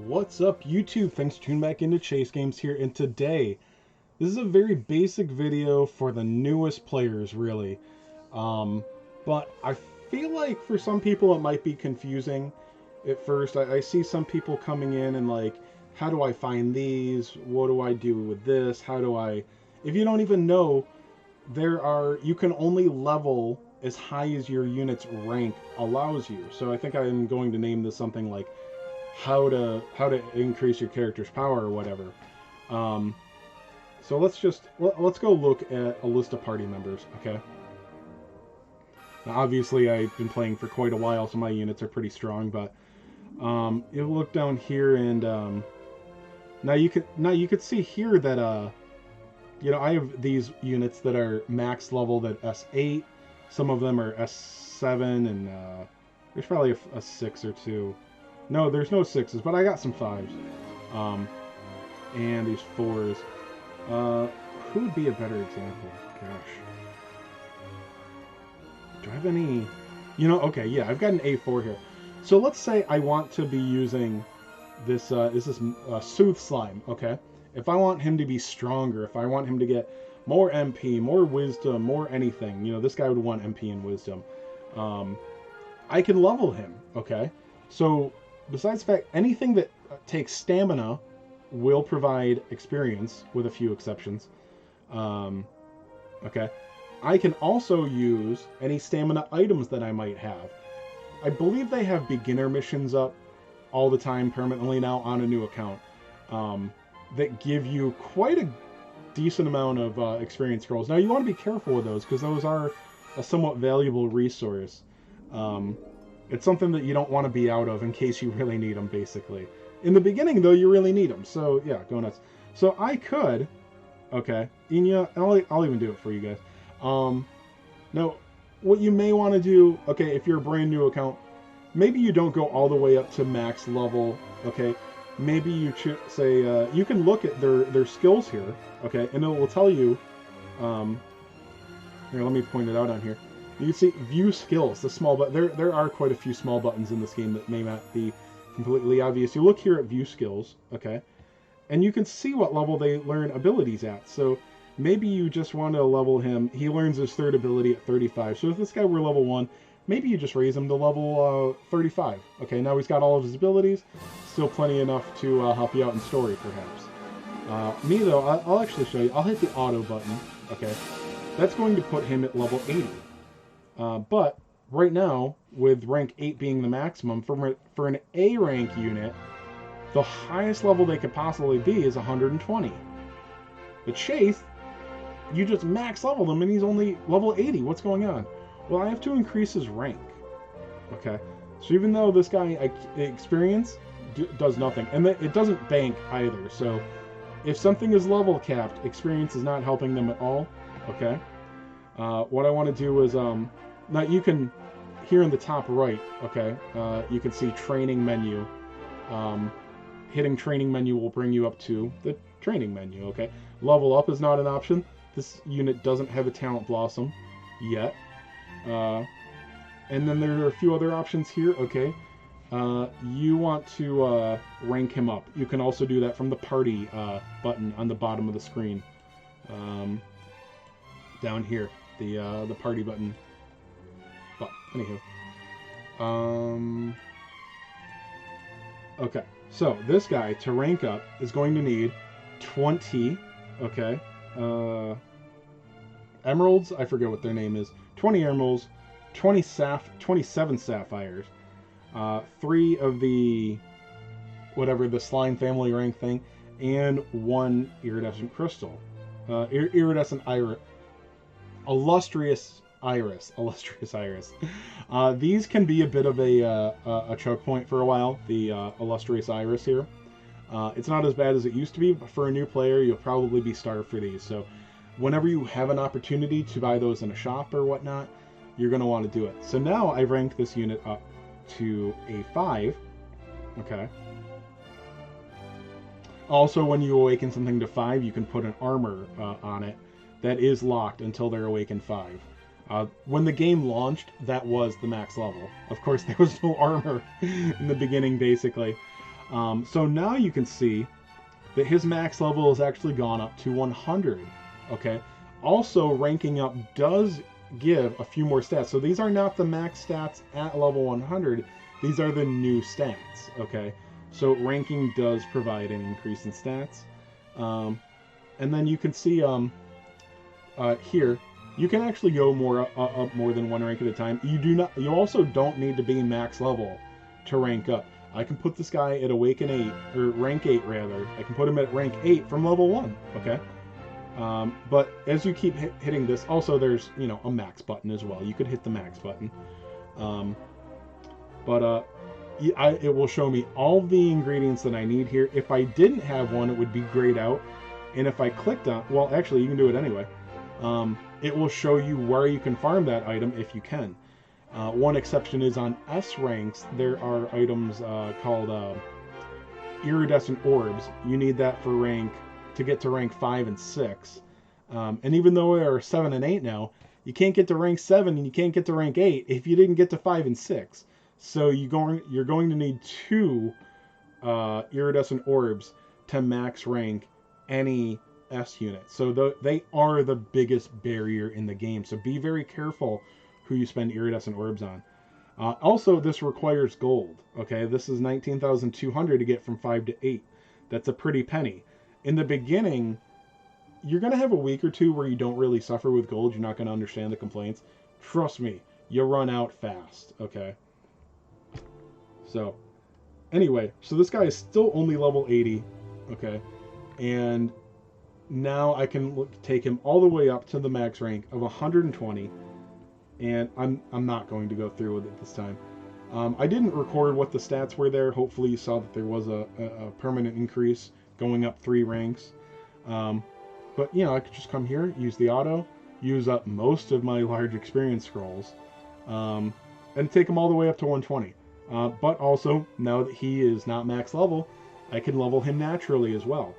What's up, YouTube? Thanks for tuning back into Chase Games here, and today, this is a very basic video for the newest players, really. But I feel like for some people it might be confusing at first. I see some people coming in and like, how do I find these? What do I do with this? How do I... If you don't even know, you can only level as high as your unit's rank allows you. So I think I'm going to name this something like how to increase your character's power or whatever. So let's go look at a list of party members. Okay. Now, obviously, I've been playing for quite a while, so my units are pretty strong. But you look down here, and now you could see here that I have these units that are max leveled at S8. Some of them are S7, and there's probably a 6 or 2. No, there's no 6s, but I got some 5s. And these 4s. Who would be a better example? Gosh. Do I have any... okay, yeah, I've got an A4 here. So let's say I want to be using this, Soothe Slime, okay? If I want him to be stronger, if I want him to get more MP, more Wisdom, more anything, this guy would want MP and Wisdom. I can level him, okay? So... Besides the fact, anything that takes stamina will provide experience, with a few exceptions. Okay. I can also use any stamina items that I might have. I believe they have beginner missions up all the time permanently now on a new account that give you quite a decent amount of experience scrolls. Now, you want to be careful with those because those are a somewhat valuable resource. It's something that you don't want to be out of in case you really need them, basically. In the beginning, though, you really need them. So, yeah, go nuts. So, I could... Okay. Inya, I'll even do it for you guys. Now, what you may want to do... Okay, if you're a brand new account, maybe you don't go all the way up to max level, okay? Maybe you should say... you can look at their skills here, okay? And it will tell you... here, let me point it out on here. You can see view skills, the small button. There are quite a few small buttons in this game that may not be completely obvious. You look here at view skills, okay, and you can see what level they learn abilities at. So maybe you just want to level him. He learns his third ability at 35. So if this guy were level 1, maybe you just raise him to level 35. Okay, now he's got all of his abilities. Still plenty enough to help you out in story, perhaps. Me, though, I'll actually show you. I'll hit the auto button, okay. That's going to put him at level 80. But right now, with rank 8 being the maximum, for an A rank unit, the highest level they could possibly be is 120. But Chase, you just max leveled him and he's only level 80. What's going on? Well, I have to increase his rank. Okay, so even though this guy experience does nothing, and it doesn't bank either. So if something is level capped, experience is not helping them at all. Okay. What I want to do is now you can, here in the top right, okay, you can see training menu. Hitting training menu will bring you up to the training menu, okay. Level up is not an option. This unit doesn't have a talent blossom yet. And then there are a few other options here, okay. You want to rank him up. You can also do that from the party button on the bottom of the screen. Down here, the party button. But anywho, okay. So this guy to rank up is going to need 20. Okay, emeralds. I forget what their name is. 20 emeralds, 27 sapphires, 3 of the the slime family rank thing, and 1 iridescent crystal, iridescent iris. Illustrious iris. These can be a bit of a choke point for a while, the illustrious iris here. It's not as bad as it used to be, but for a new player, you'll probably be starved for these. So whenever you have an opportunity to buy those in a shop or whatnot, you're going to want to do it. So now I've ranked this unit up to a 5. Okay. Also, when you awaken something to 5, you can put an armor on it. That is locked until they're awakened 5. When the game launched, that was the max level. Of course, there was no armor in the beginning, basically. So now you can see that his max level has actually gone up to 100. Okay. Also, ranking up does give a few more stats. So these are not the max stats at level 100. These are the new stats. Okay. So ranking does provide an increase in stats. And then you can see here, you can actually go up more than one rank at a time. You also don't need to be max level to rank up. I can put this guy at Awaken 8, or rank 8 rather. I can put him at rank 8 from level 1, okay? But as you keep hitting this, also there's, a max button as well. You could hit the max button. It will show me all the ingredients that I need here. If I didn't have one, it would be grayed out. And if I clicked on, well, actually, you can do it anyway. It will show you where you can farm that item if you can. One exception is on S ranks, there are items called iridescent orbs. You need that to get to rank 5 and 6. And even though there are 7 and 8 now, you can't get to rank 7 and you can't get to rank 8 if you didn't get to 5 and 6. So you're going to need 2 iridescent orbs to max rank any S unit. So they are the biggest barrier in the game. So be very careful who you spend iridescent orbs on. Also, this requires gold. Okay, this is 19,200 to get from 5 to 8. That's a pretty penny. In the beginning, you're going to have a week or two where you don't really suffer with gold. You're not going to understand the complaints. Trust me, you run out fast. Okay. So, anyway, so this guy is still only level 80. Okay. And now I can take him all the way up to the max rank of 120. And I'm not going to go through with it this time. I didn't record what the stats were there. Hopefully you saw that there was a permanent increase going up 3 ranks. But, I could just come here, use the auto, use up most of my large experience scrolls, and take him all the way up to 120. But also, now that he is not max level, I can level him naturally as well.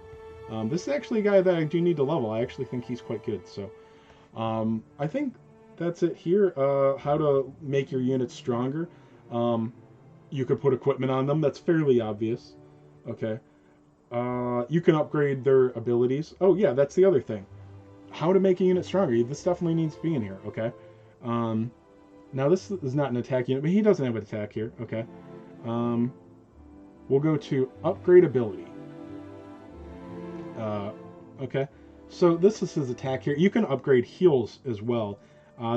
This is actually a guy that I do need to level. I actually think he's quite good. So I think that's it here. How to make your units stronger. You could put equipment on them. That's fairly obvious. Okay. You can upgrade their abilities. Oh yeah, that's the other thing. How to make a unit stronger. This definitely needs to be in here. Okay. Now this is not an attack unit, but he doesn't have an attack here. Okay. We'll go to upgrade ability. Okay. So this is his attack here. You can upgrade heals as well.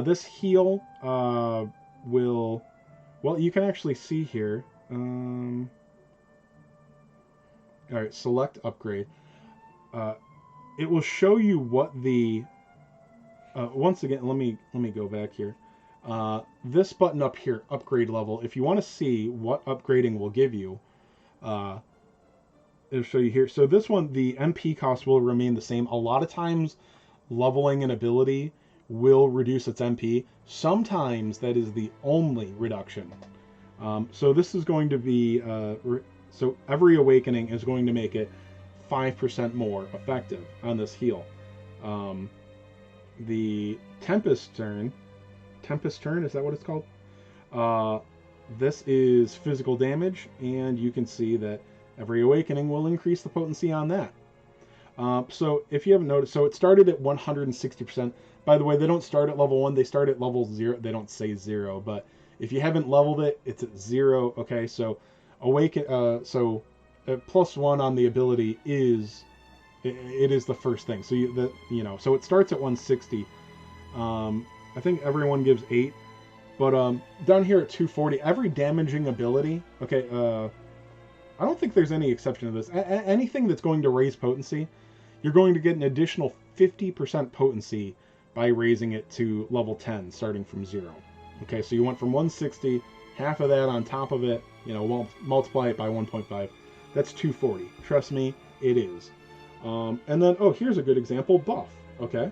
This heal will... Well, you can actually see here. Alright, select upgrade. It will show you what the... once again, let me go back here. This button up here, upgrade level, if you want to see what upgrading will give you, it'll show you here. So this one, the MP cost will remain the same. A lot of times, leveling an ability will reduce its MP. Sometimes that is the only reduction. So this is going to be... so every awakening is going to make it 5% more effective on this heal. The Tempest Turn, is that what it's called? This is physical damage, and you can see that every awakening will increase the potency on that. So if you haven't noticed, so it started at 160%. By the way, they don't start at level 1, they start at level 0. They don't say 0, but if you haven't leveled it, it's at 0. Okay, so awaken. +1 on the ability is it is the first thing. So so it starts at 160. I think everyone gives 8, but down here at 240, every damaging ability. Okay, I don't think there's any exception to this. Anything that's going to raise potency, you're going to get an additional 50% potency by raising it to level 10, starting from 0. Okay, so you went from 160, half of that on top of it, multiply it by 1.5. That's 240. Trust me, it is. And then, here's a good example, buff. Okay,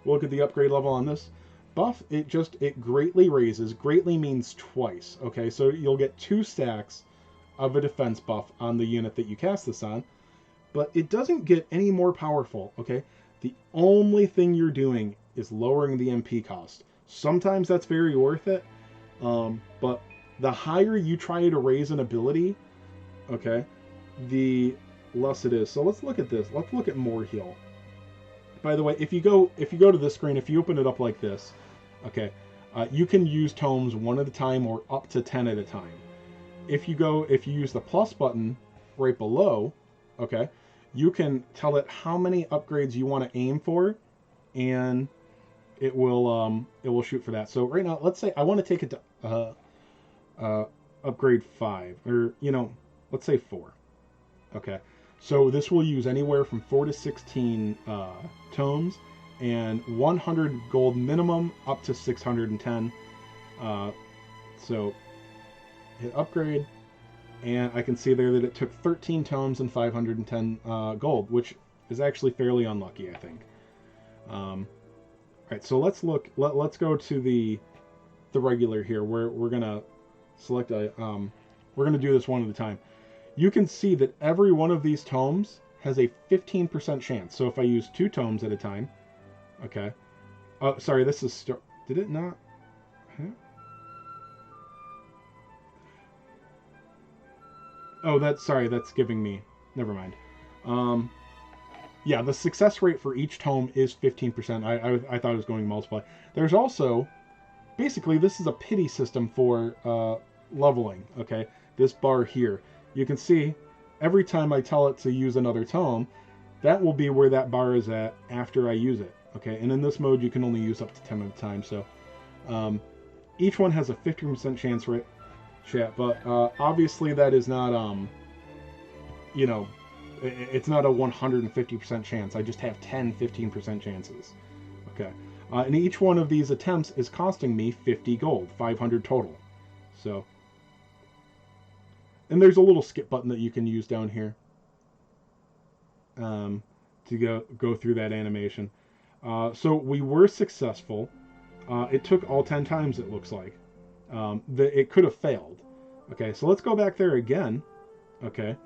we'll look at the upgrade level on this. Buff, it greatly raises. Greatly means twice. Okay, so you'll get 2 stacks of a defense buff on the unit that you cast this on, but it doesn't get any more powerful. Okay, the only thing you're doing is lowering the MP cost. Sometimes that's very worth it, but the higher you try to raise an ability, okay, the less it is. So let's look at this. Let's look at more heal. By the way, if you go to this screen, if you open it up like this, okay, you can use tomes one at a time or up to 10 at a time. If you use the plus button right below, okay, you can tell it how many upgrades you want to aim for, and it will shoot for that. So right now, let's say I want to take it to upgrade 5, or let's say 4. Okay, so this will use anywhere from 4 to 16 tomes, and 100 gold minimum up to 610. So hit upgrade, and I can see there that it took 13 tomes and 510 gold, which is actually fairly unlucky, I think. All right, so let's look. Let's go to the regular here, where we're gonna select a. We're gonna do this one at a time. You can see that every one of these tomes has a 15% chance. So if I use 2 tomes at a time, okay. Oh, sorry, this is did it not? Huh? Oh, that's giving me. Never mind. Yeah, the success rate for each tome is 15%. I thought it was going to multiply. There's also, basically, this is a pity system for leveling. Okay, this bar here. You can see every time I tell it to use another tome, that will be where that bar is at after I use it. Okay, and in this mode, you can only use up to 10 at a time. So each one has a 50% chance rate, chat. But obviously, that is not it's not a 150% chance. I just have 15% chances. Okay, and each one of these attempts is costing me 50 gold, 500 total. So. And there's a little skip button that you can use down here to go through that animation. So we were successful. It took all 10 times, it looks like. It could have failed. Okay, so let's go back there again. Okay,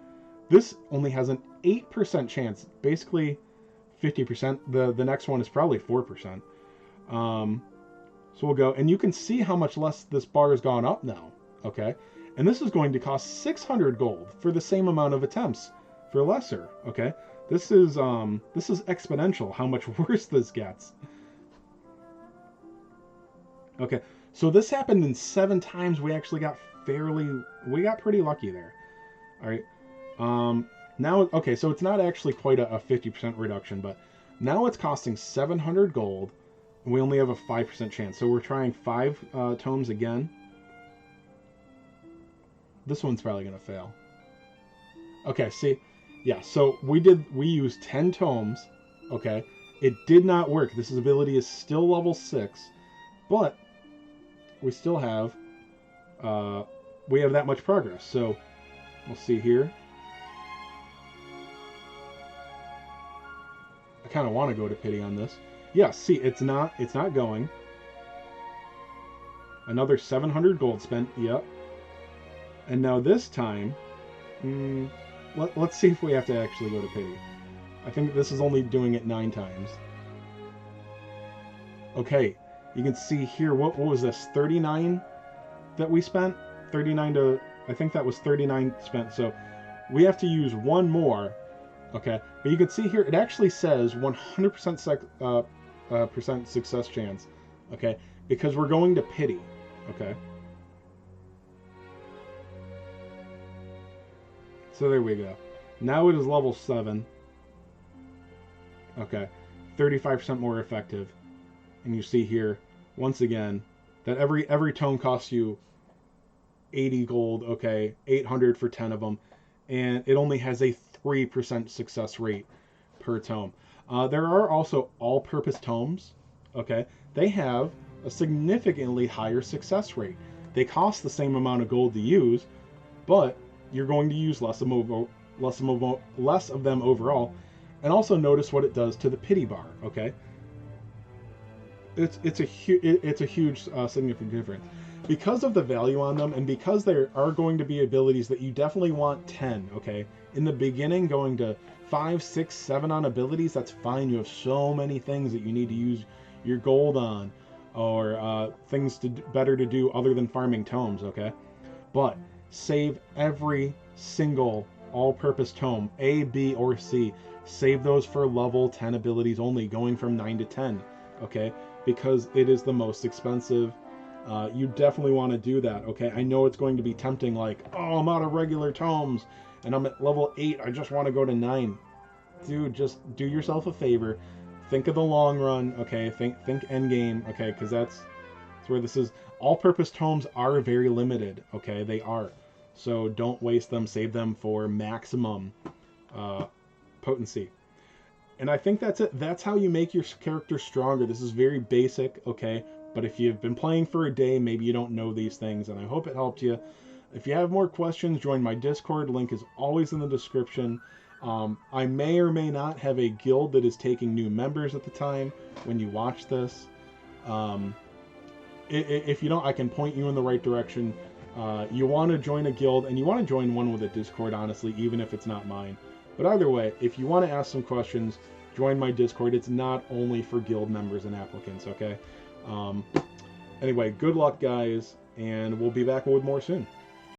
this only has an 8% chance, basically 50%. The next one is probably 4%. So we'll go, and you can see how much less this bar has gone up now. Okay. And this is going to cost 600 gold for the same amount of attempts for lesser. Okay, this is exponential. How much worse this gets. Okay, so this happened in 7 times. We actually got pretty lucky there. All right. Now, okay, so it's not actually quite a 50% reduction, but now it's costing 700 gold, and we only have a 5% chance. So we're trying 5 tomes again. This one's probably going to fail. Okay, see? Yeah, so we used 10 tomes. Okay, it did not work. This ability is still level 6, but we still have that much progress. So we'll see here. I kind of want to go to pity on this. Yeah, see, it's not going. Another 700 gold spent. Yep. And now this time, let's see if we have to actually go to pity. I think this is only doing it 9 times. Okay, you can see here, what was this, 39 that we spent? 39 to, I think that was 39 spent, so we have to use 1 more, okay? But you can see here, it actually says 100% percent success chance, okay? Because we're going to pity, okay? So there we go. Now it is level 7. Okay, 35% more effective. And you see here, once again, that every tome costs you 80 gold, okay, 800 for 10 of them, and it only has a 3% success rate per tome. There are also all-purpose tomes, okay? They have a significantly higher success rate. They cost the same amount of gold to use, but you're going to use less of them overall. And also notice what it does to the pity bar, okay? It's a huge significant difference. Because of the value on them, and because there are going to be abilities that you definitely want 10, okay? In the beginning, going to 5, 6, 7 on abilities, that's fine. You have so many things that you need to use your gold on, or things better to do other than farming tomes, okay? But save every single all-purpose tome, A, B, or C, save those for level 10 abilities only, going from 9 to 10, okay? Because it is the most expensive. You definitely want to do that, okay? I know it's going to be tempting, like, oh, I'm out of regular tomes, and I'm at level 8, I just want to go to 9. Dude, just do yourself a favor. Think of the long run, okay? Think endgame, okay? Because that's where this is. All-purpose tomes are very limited, okay? They are. So don't waste them. Save them for maximum potency. And I think that's it. That's how you make your character stronger. This is very basic, okay? But if you've been playing for a day, maybe you don't know these things, and I hope it helped you. If you have more questions, join my Discord. Link is always in the description. I may or may not have a guild that is taking new members at the time when you watch this. If you don't, I can point you in the right direction. You want to join a guild, and you want to join one with a Discord, honestly, even if it's not mine. But either way, if you want to ask some questions, join my Discord. It's not only for guild members and applicants, okay? Anyway, good luck, guys, and we'll be back with more soon.